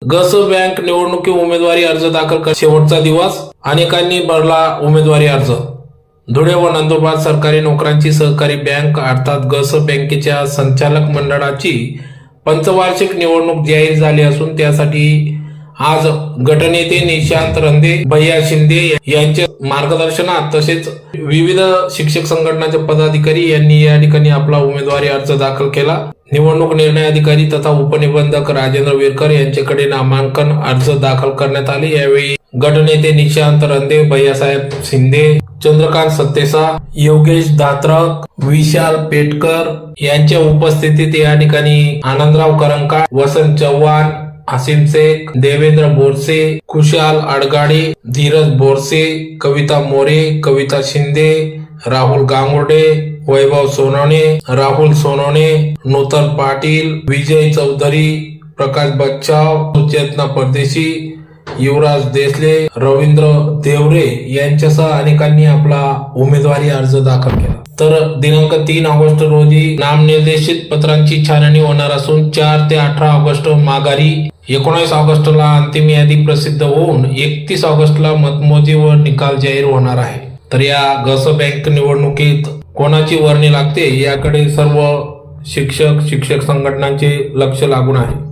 गस bank निवडणुकी उमेदवारी अर्ज दाखल कर शेवटचा दिवस, अनेकांनी भरला उमेदवारी अर्ज। धुळे व नंदुरबार सरकारी नोकऱ्यांची सहकारी बँक अर्थात गस बँकेच्या संचालक मंडळाची पंचवार्षिक निवडणूक जाहीर झाली असून त्यासाठी आज गटनेते निशांत रंदे, भैया शिंदे यांच्या मार्गदर्शनात तसेच विविध शिक्षक संघटनांचे पदाधिकारी यांनी या ठिकाणी आपला उमेदवारी अर्ज दाखल केला। निवडणूक निर्णय अधिकारी तथा उपनिबंधक राजेंद्र विरकर यांच्याकडे नामांकन अर्ज दाखल करण्यात आले। यावेळी गटनेते निशांत रंदे, भैयासाहेब शिंदे, चंद्रकांत सत्तेसा, योगेश धात्रक, विशाल पेटकर यांच्या उपस्थितीत या ठिकाणी आनंदराव करंका, वसंत चव्हाण, आसिम शेख, देवेंद्र बोरसे, कुशाल अडगाडे, धीरज बोरसे, कविता मोरे, कविता शिंदे, राहुल गांगुर्डे, वैभव सोनवणे, राहुल सोनवणे, नूतन पाटील, विजय चौधरी, प्रकाश बच्चाव, सुचेतना परदेशी, युवराज देसले, रवींद्र देवरे यांच्यासह अनेकांनी आपला उमेदवारी अर्ज दाखल केला। तर दिनांक 3 ऑगस्ट रोजी नामनिर्देशित पत्रांची छाननी होणार असून 4 ते 18 ऑगस्ट माघारी, 19 ऑगस्टला अंतिम यादी प्रसिद्ध होऊन 31 ऑगस्टला मतमोजणी व निकाल जाहीर होणार आहे। तर या गस बँक निवडणुकीत कोणाची वर्णी लागते याकडे सर्व शिक्षक संघटनांचे लक्ष लागून आहे।